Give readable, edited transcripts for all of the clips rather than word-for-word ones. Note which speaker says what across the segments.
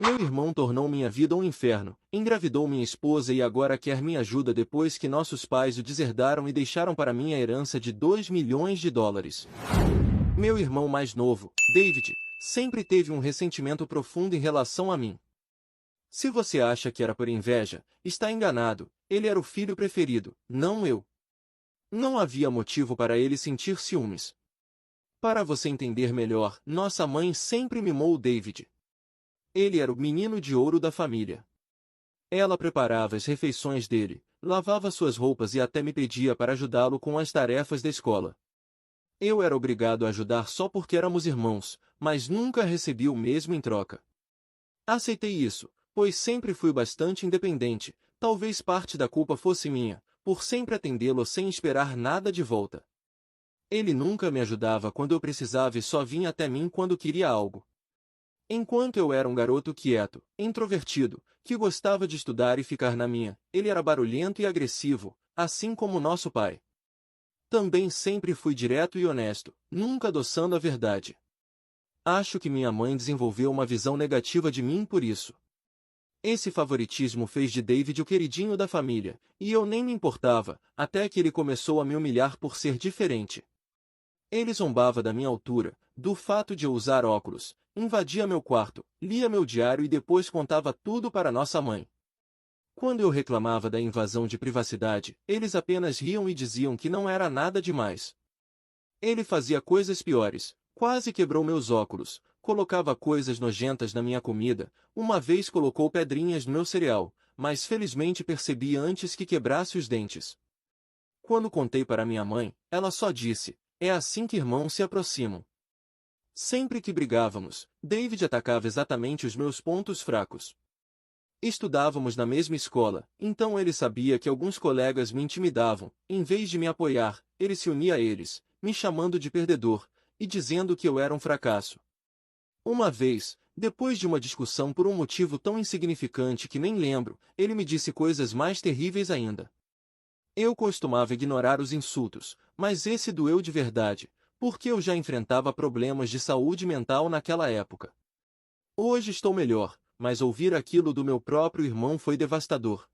Speaker 1: Meu irmão tornou minha vida um inferno, engravidou minha esposa e agora quer minha ajuda depois que nossos pais o deserdaram e deixaram para mim a herança de US$ 2 milhões. Meu irmão mais novo, David, sempre teve um ressentimento profundo em relação a mim. Se você acha que era por inveja, está enganado, ele era o filho preferido, não eu. Não havia motivo para ele sentir ciúmes. Para você entender melhor, nossa mãe sempre mimou o David. Ele era o menino de ouro da família. Ela preparava as refeições dele, lavava suas roupas e até me pedia para ajudá-lo com as tarefas da escola. Eu era obrigado a ajudar só porque éramos irmãos, mas nunca recebi o mesmo em troca. Aceitei isso, pois sempre fui bastante independente, talvez parte da culpa fosse minha, por sempre atendê-lo sem esperar nada de volta. Ele nunca me ajudava quando eu precisava e só vinha até mim quando queria algo. Enquanto eu era um garoto quieto, introvertido, que gostava de estudar e ficar na minha, ele era barulhento e agressivo, assim como nosso pai. Também sempre fui direto e honesto, nunca adoçando a verdade. Acho que minha mãe desenvolveu uma visão negativa de mim por isso. Esse favoritismo fez de David o queridinho da família, e eu nem me importava, até que ele começou a me humilhar por ser diferente. Ele zombava da minha altura, do fato de eu usar óculos, invadia meu quarto, lia meu diário e depois contava tudo para nossa mãe. Quando eu reclamava da invasão de privacidade, eles apenas riam e diziam que não era nada demais. Ele fazia coisas piores, quase quebrou meus óculos, colocava coisas nojentas na minha comida, uma vez colocou pedrinhas no meu cereal, mas felizmente percebi antes que quebrasse os dentes. Quando contei para minha mãe, ela só disse: "É assim que irmãos se aproximam." Sempre que brigávamos, David atacava exatamente os meus pontos fracos. Estudávamos na mesma escola, então ele sabia que alguns colegas me intimidavam. Em vez de me apoiar, ele se unia a eles, me chamando de perdedor, e dizendo que eu era um fracasso. Uma vez, depois de uma discussão por um motivo tão insignificante que nem lembro, ele me disse coisas mais terríveis ainda. Eu costumava ignorar os insultos, mas esse doeu de verdade, porque eu já enfrentava problemas de saúde mental naquela época. Hoje estou melhor, mas ouvir aquilo do meu próprio irmão foi devastador.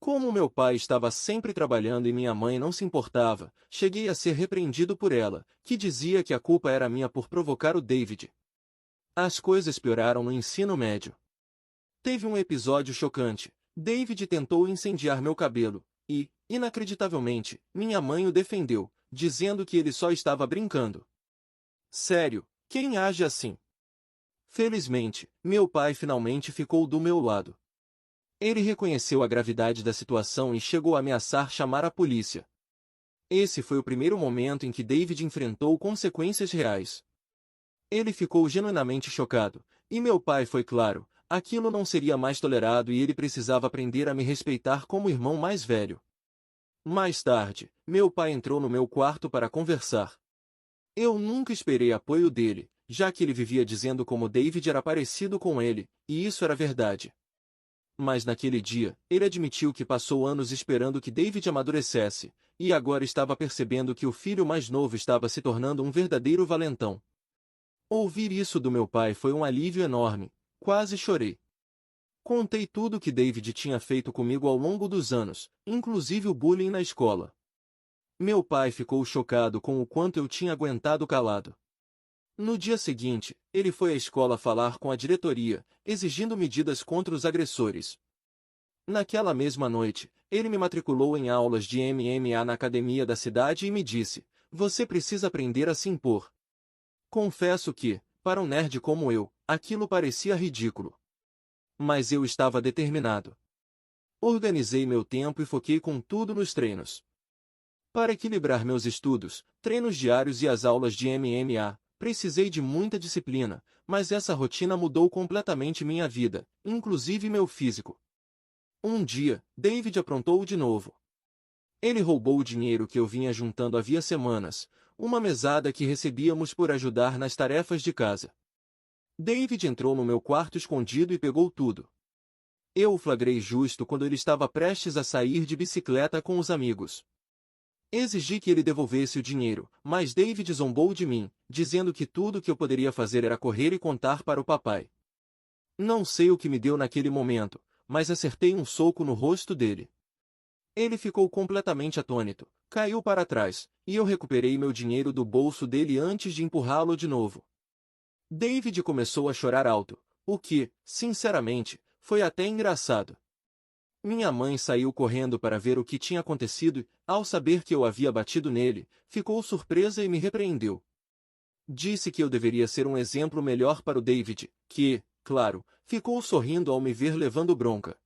Speaker 1: Como meu pai estava sempre trabalhando e minha mãe não se importava, cheguei a ser repreendido por ela, que dizia que a culpa era minha por provocar o David. As coisas pioraram no ensino médio. Teve um episódio chocante. David tentou incendiar meu cabelo, e, inacreditavelmente, minha mãe o defendeu, dizendo que ele só estava brincando. Sério, quem age assim? Felizmente, meu pai finalmente ficou do meu lado. Ele reconheceu a gravidade da situação e chegou a ameaçar chamar a polícia. Esse foi o primeiro momento em que David enfrentou consequências reais. Ele ficou genuinamente chocado, e meu pai foi claro, aquilo não seria mais tolerado e ele precisava aprender a me respeitar como irmão mais velho. Mais tarde, meu pai entrou no meu quarto para conversar. Eu nunca esperei apoio dele, já que ele vivia dizendo como David era parecido com ele, e isso era verdade. Mas naquele dia, ele admitiu que passou anos esperando que David amadurecesse, e agora estava percebendo que o filho mais novo estava se tornando um verdadeiro valentão. Ouvir isso do meu pai foi um alívio enorme, quase chorei. Contei tudo o que David tinha feito comigo ao longo dos anos, inclusive o bullying na escola. Meu pai ficou chocado com o quanto eu tinha aguentado calado. No dia seguinte, ele foi à escola falar com a diretoria, exigindo medidas contra os agressores. Naquela mesma noite, ele me matriculou em aulas de MMA na academia da cidade e me disse: "Você precisa aprender a se impor." Confesso que, para um nerd como eu, aquilo parecia ridículo. Mas eu estava determinado. Organizei meu tempo e foquei com tudo nos treinos. Para equilibrar meus estudos, treinos diários e as aulas de MMA, precisei de muita disciplina, mas essa rotina mudou completamente minha vida, inclusive meu físico. Um dia, David aprontou de novo. Ele roubou o dinheiro que eu vinha juntando havia semanas, uma mesada que recebíamos por ajudar nas tarefas de casa. David entrou no meu quarto escondido e pegou tudo. Eu o flagrei justo quando ele estava prestes a sair de bicicleta com os amigos. Exigi que ele devolvesse o dinheiro, mas David zombou de mim, dizendo que tudo que eu poderia fazer era correr e contar para o papai. Não sei o que me deu naquele momento, mas acertei um soco no rosto dele. Ele ficou completamente atônito, caiu para trás, e eu recuperei meu dinheiro do bolso dele antes de empurrá-lo de novo. David começou a chorar alto, o que, sinceramente, foi até engraçado. Minha mãe saiu correndo para ver o que tinha acontecido e, ao saber que eu havia batido nele, ficou surpresa e me repreendeu. Disse que eu deveria ser um exemplo melhor para o David, que, claro, ficou sorrindo ao me ver levando bronca.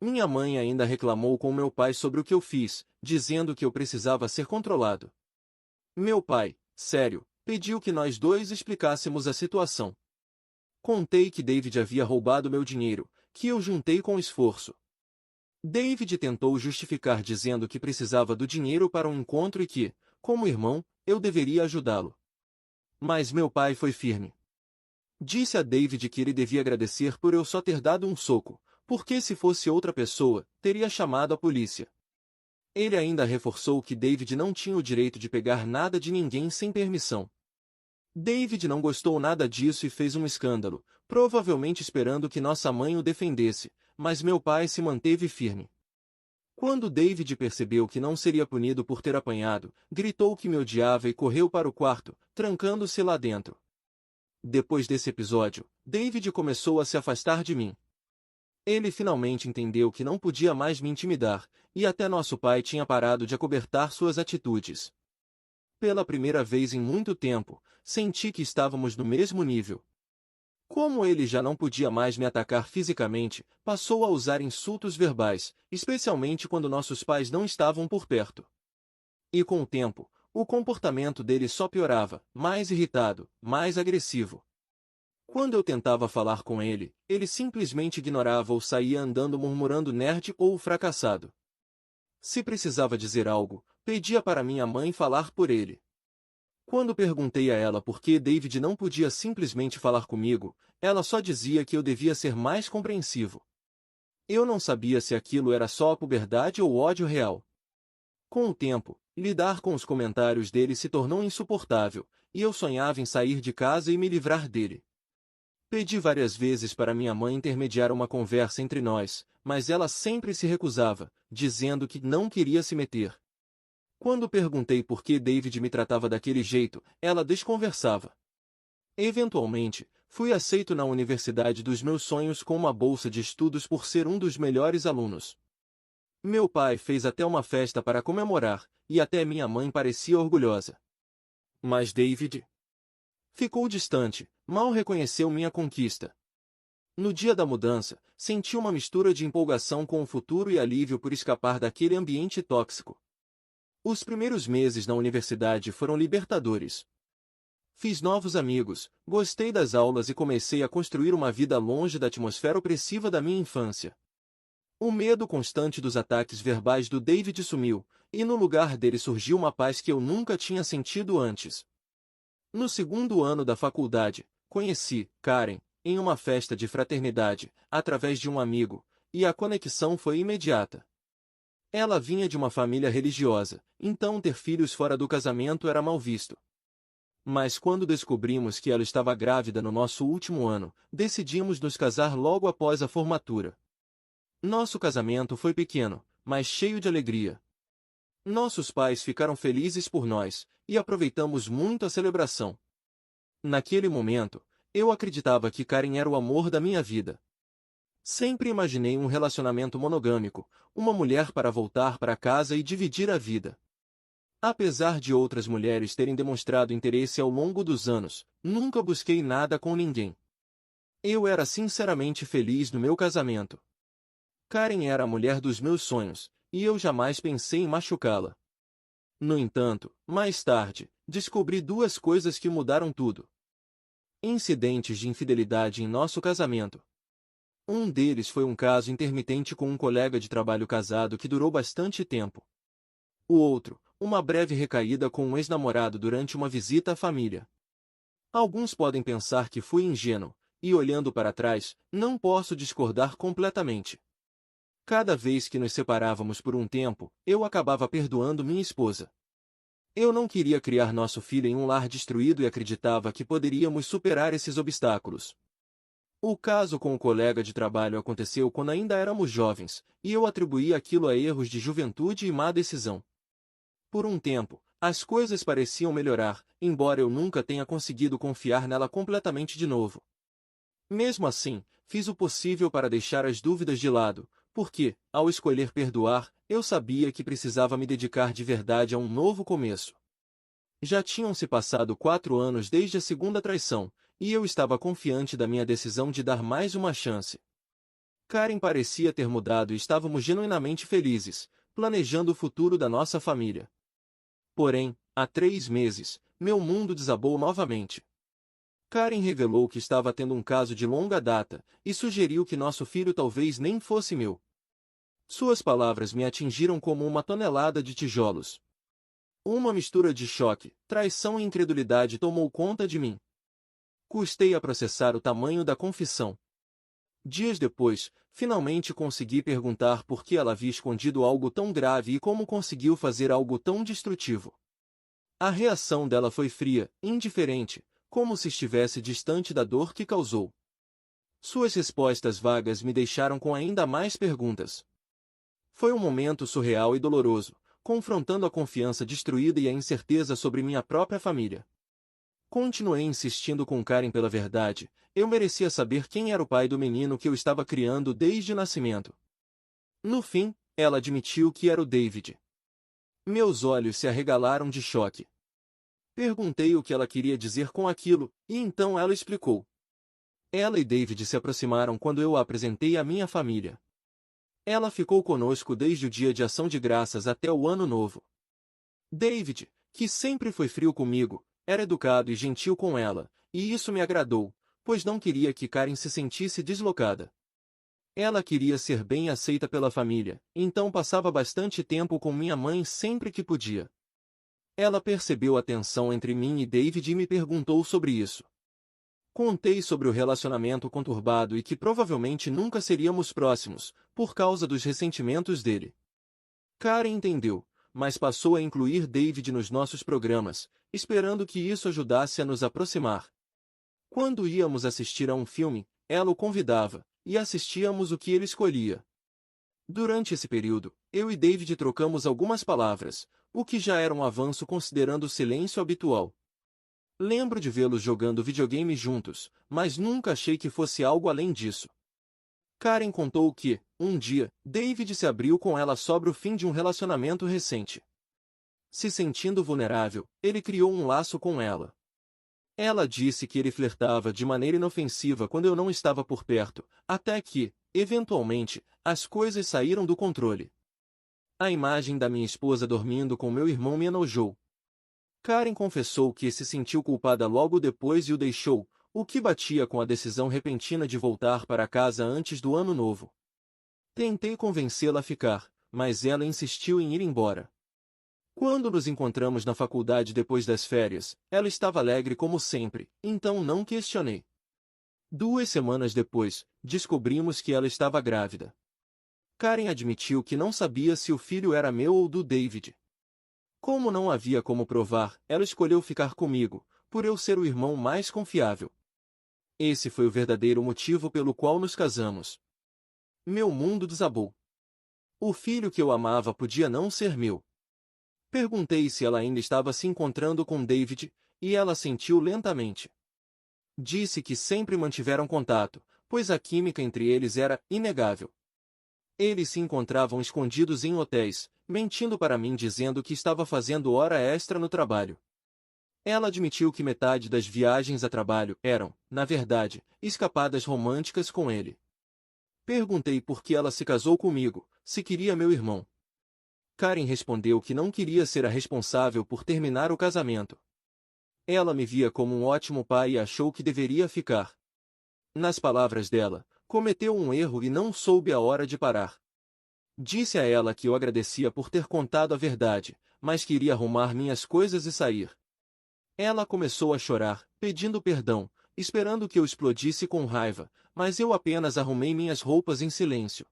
Speaker 1: Minha mãe ainda reclamou com meu pai sobre o que eu fiz, dizendo que eu precisava ser controlado. Meu pai, sério, pediu que nós dois explicássemos a situação. Contei que David havia roubado meu dinheiro, que eu juntei com esforço. David tentou justificar dizendo que precisava do dinheiro para um encontro e que, como irmão, eu deveria ajudá-lo. Mas meu pai foi firme. Disse a David que ele devia agradecer por eu só ter dado um soco, porque se fosse outra pessoa, teria chamado a polícia. Ele ainda reforçou que David não tinha o direito de pegar nada de ninguém sem permissão. David não gostou nada disso e fez um escândalo, provavelmente esperando que nossa mãe o defendesse, mas meu pai se manteve firme. Quando David percebeu que não seria punido por ter apanhado, gritou que me odiava e correu para o quarto, trancando-se lá dentro. Depois desse episódio, David começou a se afastar de mim. Ele finalmente entendeu que não podia mais me intimidar, e até nosso pai tinha parado de acobertar suas atitudes. Pela primeira vez em muito tempo, senti que estávamos no mesmo nível. Como ele já não podia mais me atacar fisicamente, passou a usar insultos verbais, especialmente quando nossos pais não estavam por perto. E com o tempo, o comportamento dele só piorava, mais irritado, mais agressivo. Quando eu tentava falar com ele, ele simplesmente ignorava ou saía andando murmurando nerd ou fracassado. Se precisava dizer algo, pedia para minha mãe falar por ele. Quando perguntei a ela por que David não podia simplesmente falar comigo, ela só dizia que eu devia ser mais compreensivo. Eu não sabia se aquilo era só a puberdade ou ódio real. Com o tempo, lidar com os comentários dele se tornou insuportável, e eu sonhava em sair de casa e me livrar dele. Pedi várias vezes para minha mãe intermediar uma conversa entre nós, mas ela sempre se recusava, dizendo que não queria se meter. Quando perguntei por que David me tratava daquele jeito, ela desconversava. Eventualmente, fui aceito na universidade dos meus sonhos com uma bolsa de estudos por ser um dos melhores alunos. Meu pai fez até uma festa para comemorar, e até minha mãe parecia orgulhosa. Mas David ficou distante, mal reconheceu minha conquista. No dia da mudança, senti uma mistura de empolgação com o futuro e alívio por escapar daquele ambiente tóxico. Os primeiros meses na universidade foram libertadores. Fiz novos amigos, gostei das aulas e comecei a construir uma vida longe da atmosfera opressiva da minha infância. O medo constante dos ataques verbais do David sumiu, e no lugar dele surgiu uma paz que eu nunca tinha sentido antes. No segundo ano da faculdade, conheci Karen, em uma festa de fraternidade, através de um amigo, e a conexão foi imediata. Ela vinha de uma família religiosa, então ter filhos fora do casamento era mal visto. Mas quando descobrimos que ela estava grávida no nosso último ano, decidimos nos casar logo após a formatura. Nosso casamento foi pequeno, mas cheio de alegria. Nossos pais ficaram felizes por nós, e aproveitamos muito a celebração. Naquele momento, eu acreditava que Karen era o amor da minha vida. Sempre imaginei um relacionamento monogâmico, uma mulher para voltar para casa e dividir a vida. Apesar de outras mulheres terem demonstrado interesse ao longo dos anos, nunca busquei nada com ninguém. Eu era sinceramente feliz no meu casamento. Karen era a mulher dos meus sonhos, e eu jamais pensei em machucá-la. No entanto, mais tarde, descobri duas coisas que mudaram tudo. Incidentes de infidelidade em nosso casamento. Um deles foi um caso intermitente com um colega de trabalho casado que durou bastante tempo. O outro, uma breve recaída com um ex-namorado durante uma visita à família. Alguns podem pensar que fui ingênuo, e olhando para trás, não posso discordar completamente. Cada vez que nos separávamos por um tempo, eu acabava perdoando minha esposa. Eu não queria criar nosso filho em um lar destruído e acreditava que poderíamos superar esses obstáculos. O caso com o colega de trabalho aconteceu quando ainda éramos jovens, e eu atribuí aquilo a erros de juventude e má decisão. Por um tempo, as coisas pareciam melhorar, embora eu nunca tenha conseguido confiar nela completamente de novo. Mesmo assim, fiz o possível para deixar as dúvidas de lado, porque, ao escolher perdoar, eu sabia que precisava me dedicar de verdade a um novo começo. Já tinham se passado 4 anos desde a segunda traição, e eu estava confiante da minha decisão de dar mais uma chance. Karen parecia ter mudado e estávamos genuinamente felizes, planejando o futuro da nossa família. Porém, há 3 meses, meu mundo desabou novamente. Karen revelou que estava tendo um caso de longa data, e sugeriu que nosso filho talvez nem fosse meu. Suas palavras me atingiram como uma tonelada de tijolos. Uma mistura de choque, traição e incredulidade tomou conta de mim. Custei a processar o tamanho da confissão. Dias depois, finalmente consegui perguntar por que ela havia escondido algo tão grave e como conseguiu fazer algo tão destrutivo. A reação dela foi fria, indiferente, como se estivesse distante da dor que causou. Suas respostas vagas me deixaram com ainda mais perguntas. Foi um momento surreal e doloroso, confrontando a confiança destruída e a incerteza sobre minha própria família. Continuei insistindo com Karen pela verdade, eu merecia saber quem era o pai do menino que eu estava criando desde o nascimento. No fim, ela admitiu que era o David. Meus olhos se arregalaram de choque. Perguntei o que ela queria dizer com aquilo, e então ela explicou. Ela e David se aproximaram quando eu a apresentei à minha família. Ela ficou conosco desde o dia de Ação de Graças até o Ano Novo. David, que sempre foi frio comigo, era educado e gentil com ela, e isso me agradou, pois não queria que Karen se sentisse deslocada. Ela queria ser bem aceita pela família, então passava bastante tempo com minha mãe sempre que podia. Ela percebeu a tensão entre mim e David e me perguntou sobre isso. Contei sobre o relacionamento conturbado e que provavelmente nunca seríamos próximos, por causa dos ressentimentos dele. Karen entendeu, mas passou a incluir David nos nossos programas, esperando que isso ajudasse a nos aproximar. Quando íamos assistir a um filme, ela o convidava, e assistíamos o que ele escolhia. Durante esse período, eu e David trocamos algumas palavras, o que já era um avanço considerando o silêncio habitual. Lembro de vê-los jogando videogame juntos, mas nunca achei que fosse algo além disso. Karen contou que, um dia, David se abriu com ela sobre o fim de um relacionamento recente. Se sentindo vulnerável, ele criou um laço com ela. Ela disse que ele flertava de maneira inofensiva quando eu não estava por perto, até que, eventualmente, as coisas saíram do controle. A imagem da minha esposa dormindo com meu irmão me enojou. Karen confessou que se sentiu culpada logo depois e o deixou, o que batia com a decisão repentina de voltar para casa antes do ano novo. Tentei convencê-la a ficar, mas ela insistiu em ir embora. Quando nos encontramos na faculdade depois das férias, ela estava alegre como sempre, então não questionei. 2 semanas depois, descobrimos que ela estava grávida. Karen admitiu que não sabia se o filho era meu ou do David. Como não havia como provar, ela escolheu ficar comigo, por eu ser o irmão mais confiável. Esse foi o verdadeiro motivo pelo qual nos casamos. Meu mundo desabou. O filho que eu amava podia não ser meu. Perguntei se ela ainda estava se encontrando com David, e ela assentiu lentamente. Disse que sempre mantiveram contato, pois a química entre eles era inegável. Eles se encontravam escondidos em hotéis, mentindo para mim dizendo que estava fazendo hora extra no trabalho. Ela admitiu que metade das viagens a trabalho eram, na verdade, escapadas românticas com ele. Perguntei por que ela se casou comigo, se queria meu irmão. Karen respondeu que não queria ser a responsável por terminar o casamento. Ela me via como um ótimo pai e achou que deveria ficar. Nas palavras dela, cometeu um erro e não soube a hora de parar. Disse a ela que eu agradecia por ter contado a verdade, mas queria arrumar minhas coisas e sair. Ela começou a chorar, pedindo perdão, esperando que eu explodisse com raiva, mas eu apenas arrumei minhas roupas em silêncio.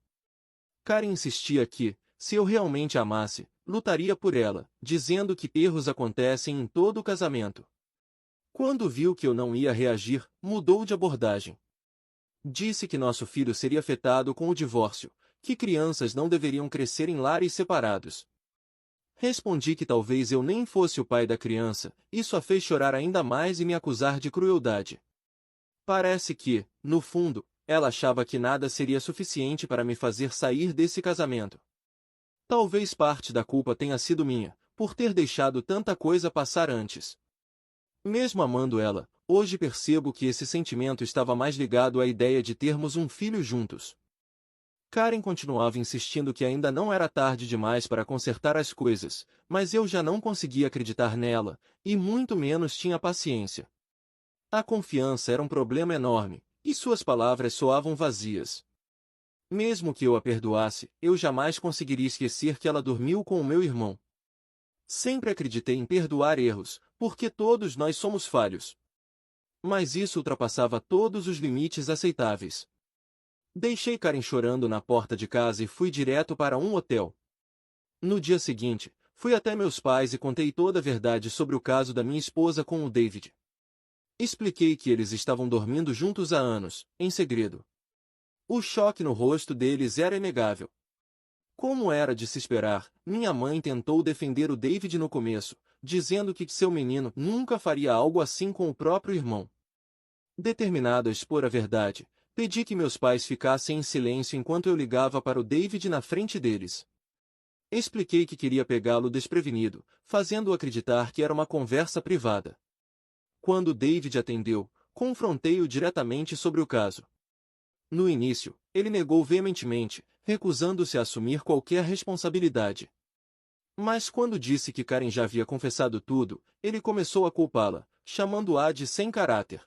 Speaker 1: Karen insistia que, se eu realmente a amasse, lutaria por ela, dizendo que erros acontecem em todo casamento. Quando viu que eu não ia reagir, mudou de abordagem. Disse que nosso filho seria afetado com o divórcio, que crianças não deveriam crescer em lares separados. Respondi que talvez eu nem fosse o pai da criança, isso a fez chorar ainda mais e me acusar de crueldade. Parece que, no fundo, ela achava que nada seria suficiente para me fazer sair desse casamento. Talvez parte da culpa tenha sido minha, por ter deixado tanta coisa passar antes. Mesmo amando ela, hoje percebo que esse sentimento estava mais ligado à ideia de termos um filho juntos. Karen continuava insistindo que ainda não era tarde demais para consertar as coisas, mas eu já não conseguia acreditar nela, e muito menos tinha paciência. A confiança era um problema enorme, e suas palavras soavam vazias. Mesmo que eu a perdoasse, eu jamais conseguiria esquecer que ela dormiu com o meu irmão. Sempre acreditei em perdoar erros, porque todos nós somos falhos. Mas isso ultrapassava todos os limites aceitáveis. Deixei Karen chorando na porta de casa e fui direto para um hotel. No dia seguinte, fui até meus pais e contei toda a verdade sobre o caso da minha esposa com o David. Expliquei que eles estavam dormindo juntos há anos, em segredo. O choque no rosto deles era inegável. Como era de se esperar, minha mãe tentou defender o David no começo, dizendo que seu menino nunca faria algo assim com o próprio irmão. Determinado a expor a verdade, pedi que meus pais ficassem em silêncio enquanto eu ligava para o David na frente deles. Expliquei que queria pegá-lo desprevenido, fazendo-o acreditar que era uma conversa privada. Quando David atendeu, confrontei-o diretamente sobre o caso. No início, ele negou veementemente, recusando-se a assumir qualquer responsabilidade. Mas quando disse que Karen já havia confessado tudo, ele começou a culpá-la, chamando-a de sem caráter.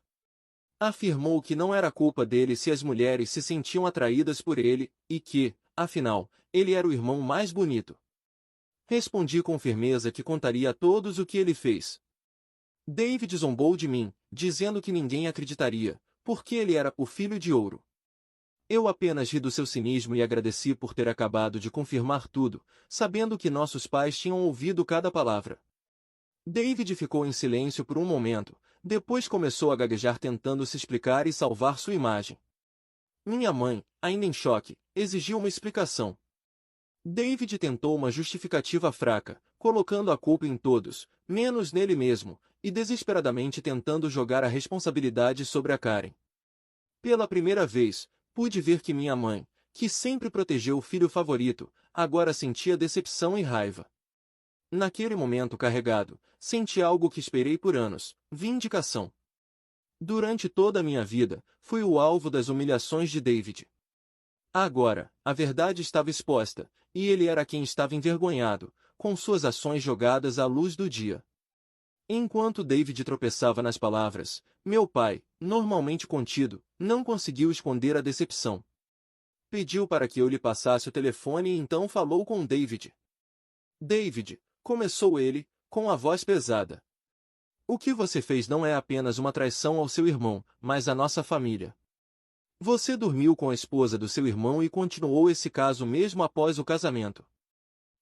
Speaker 1: Afirmou que não era culpa dele se as mulheres se sentiam atraídas por ele, e que, afinal, ele era o irmão mais bonito. Respondi com firmeza que contaria a todos o que ele fez. David zombou de mim, dizendo que ninguém acreditaria, porque ele era o filho de ouro. Eu apenas ri do seu cinismo e agradeci por ter acabado de confirmar tudo, sabendo que nossos pais tinham ouvido cada palavra. David ficou em silêncio por um momento, depois começou a gaguejar tentando se explicar e salvar sua imagem. Minha mãe, ainda em choque, exigiu uma explicação. David tentou uma justificativa fraca, colocando a culpa em todos, menos nele mesmo, e desesperadamente tentando jogar a responsabilidade sobre a Karen. Pela primeira vez, pude ver que minha mãe, que sempre protegeu o filho favorito, agora sentia decepção e raiva. Naquele momento carregado, senti algo que esperei por anos: vindicação. Durante toda a minha vida, fui o alvo das humilhações de David. Agora, a verdade estava exposta, e ele era quem estava envergonhado, com suas ações jogadas à luz do dia. Enquanto David tropeçava nas palavras, meu pai, normalmente contido, não conseguiu esconder a decepção. Pediu para que eu lhe passasse o telefone e então falou com David. David, começou ele, com a voz pesada. O que você fez não é apenas uma traição ao seu irmão, mas à nossa família. Você dormiu com a esposa do seu irmão e continuou esse caso mesmo após o casamento.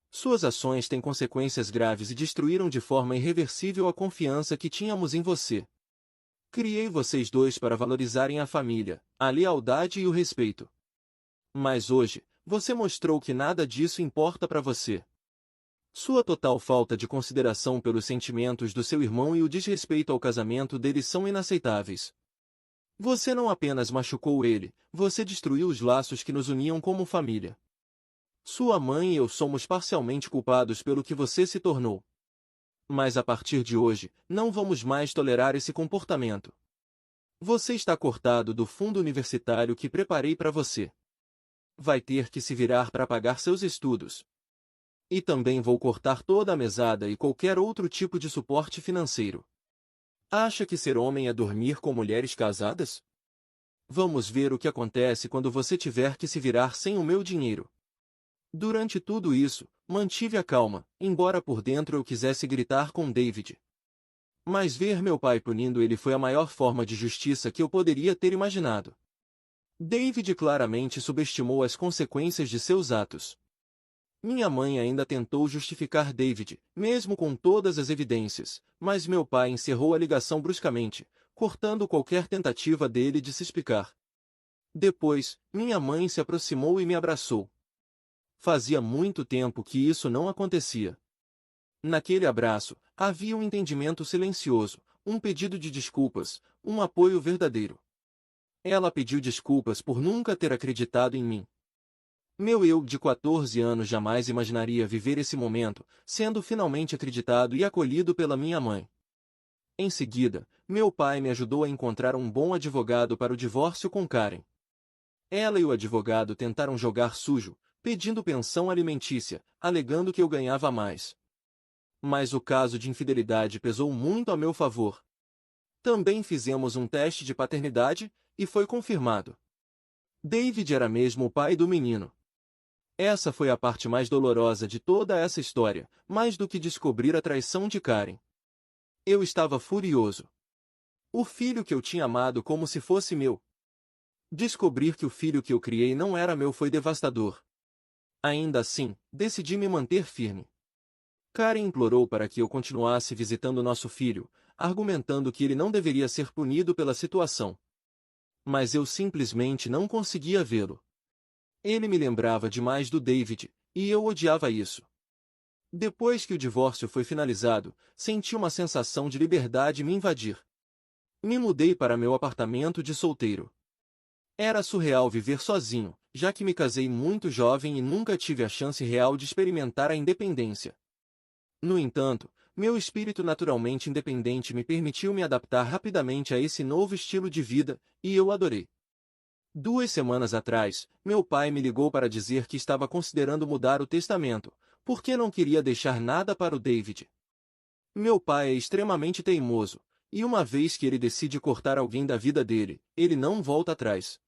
Speaker 1: Suas ações têm consequências graves e destruíram de forma irreversível a confiança que tínhamos em você. Criei vocês dois para valorizarem a família, a lealdade e o respeito. Mas hoje, você mostrou que nada disso importa para você. Sua total falta de consideração pelos sentimentos do seu irmão e o desrespeito ao casamento dele são inaceitáveis. Você não apenas machucou ele, você destruiu os laços que nos uniam como família. Sua mãe e eu somos parcialmente culpados pelo que você se tornou. Mas a partir de hoje, não vamos mais tolerar esse comportamento. Você está cortado do fundo universitário que preparei para você. Vai ter que se virar para pagar seus estudos. E também vou cortar toda a mesada e qualquer outro tipo de suporte financeiro. Acha que ser homem é dormir com mulheres casadas? Vamos ver o que acontece quando você tiver que se virar sem o meu dinheiro. Durante tudo isso, mantive a calma, embora por dentro eu quisesse gritar com David. Mas ver meu pai punindo ele foi a maior forma de justiça que eu poderia ter imaginado. David claramente subestimou as consequências de seus atos. Minha mãe ainda tentou justificar David, mesmo com todas as evidências, mas meu pai encerrou a ligação bruscamente, cortando qualquer tentativa dele de se explicar. Depois, minha mãe se aproximou e me abraçou. Fazia muito tempo que isso não acontecia. Naquele abraço, havia um entendimento silencioso, um pedido de desculpas, um apoio verdadeiro. Ela pediu desculpas por nunca ter acreditado em mim. Meu eu de 14 anos jamais imaginaria viver esse momento, sendo finalmente acreditado e acolhido pela minha mãe. Em seguida, meu pai me ajudou a encontrar um bom advogado para o divórcio com Karen. Ela e o advogado tentaram jogar sujo, pedindo pensão alimentícia, alegando que eu ganhava mais. Mas o caso de infidelidade pesou muito a meu favor. Também fizemos um teste de paternidade, e foi confirmado. David era mesmo o pai do menino. Essa foi a parte mais dolorosa de toda essa história, mais do que descobrir a traição de Karen. Eu estava furioso. O filho que eu tinha amado como se fosse meu. Descobrir que o filho que eu criei não era meu foi devastador. Ainda assim, decidi me manter firme. Karen implorou para que eu continuasse visitando nosso filho, argumentando que ele não deveria ser punido pela situação. Mas eu simplesmente não conseguia vê-lo. Ele me lembrava demais do David, e eu odiava isso. Depois que o divórcio foi finalizado, senti uma sensação de liberdade me invadir. Me mudei para meu apartamento de solteiro. Era surreal viver sozinho, já que me casei muito jovem e nunca tive a chance real de experimentar a independência. No entanto, meu espírito naturalmente independente me permitiu me adaptar rapidamente a esse novo estilo de vida, e eu adorei. 2 semanas atrás, meu pai me ligou para dizer que estava considerando mudar o testamento, porque não queria deixar nada para o David. Meu pai é extremamente teimoso, e uma vez que ele decide cortar alguém da vida dele, ele não volta atrás.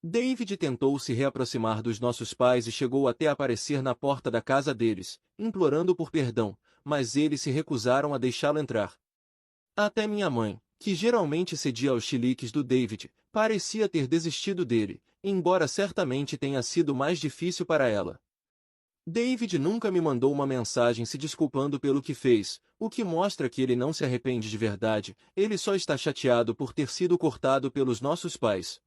Speaker 1: David tentou se reaproximar dos nossos pais e chegou até a aparecer na porta da casa deles, implorando por perdão, mas eles se recusaram a deixá-lo entrar. Até minha mãe, que geralmente cedia aos chiliques do David, parecia ter desistido dele, embora certamente tenha sido mais difícil para ela. David nunca me mandou uma mensagem se desculpando pelo que fez, o que mostra que ele não se arrepende de verdade, ele só está chateado por ter sido cortado pelos nossos pais.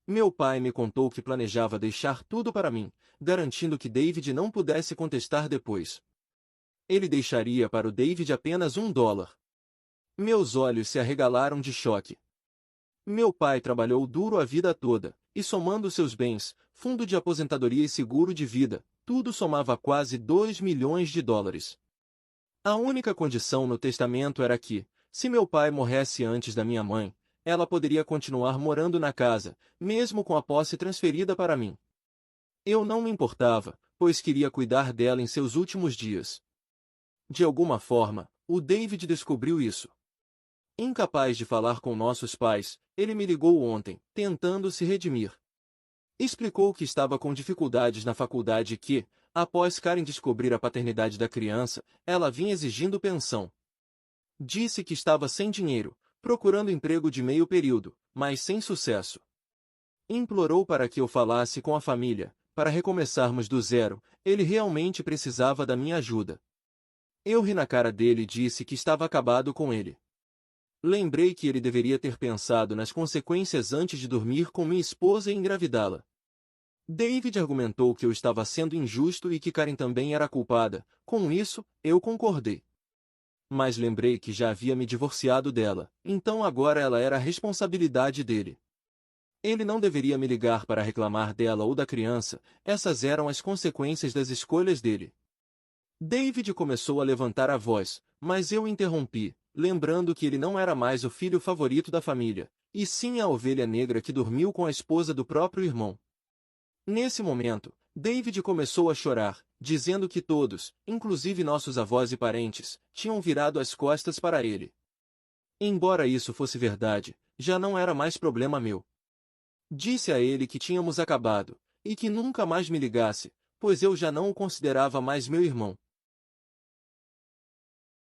Speaker 1: Meu pai me contou que planejava deixar tudo para mim, garantindo que David não pudesse contestar depois. Ele deixaria para o David apenas $1. Meus olhos se arregalaram de choque. Meu pai trabalhou duro a vida toda, e somando seus bens, fundo de aposentadoria e seguro de vida, tudo somava quase $2 milhões. A única condição no testamento era que, se meu pai morresse antes da minha mãe, ela poderia continuar morando na casa, mesmo com a posse transferida para mim. Eu não me importava, pois queria cuidar dela em seus últimos dias. De alguma forma, o David descobriu isso. Incapaz de falar com nossos pais, ele me ligou ontem, tentando se redimir. Explicou que estava com dificuldades na faculdade e que, após Karen descobrir a paternidade da criança, ela vinha exigindo pensão. Disse que estava sem dinheiro, procurando emprego de meio período, mas sem sucesso. Implorou para que eu falasse com a família, para recomeçarmos do zero, ele realmente precisava da minha ajuda. Eu ri na cara dele e disse que estava acabado com ele. Lembrei que ele deveria ter pensado nas consequências antes de dormir com minha esposa e engravidá-la. David argumentou que eu estava sendo injusto e que Karen também era culpada, com isso, eu concordei. Mas lembrei que já havia me divorciado dela, então agora ela era a responsabilidade dele. Ele não deveria me ligar para reclamar dela ou da criança, essas eram as consequências das escolhas dele. David começou a levantar a voz, mas eu o interrompi, lembrando que ele não era mais o filho favorito da família, e sim a ovelha negra que dormiu com a esposa do próprio irmão. Nesse momento, David começou a chorar, dizendo que todos, inclusive nossos avós e parentes, tinham virado as costas para ele. Embora isso fosse verdade, já não era mais problema meu. Disse a ele que tínhamos acabado, e que nunca mais me ligasse, pois eu já não o considerava mais meu irmão.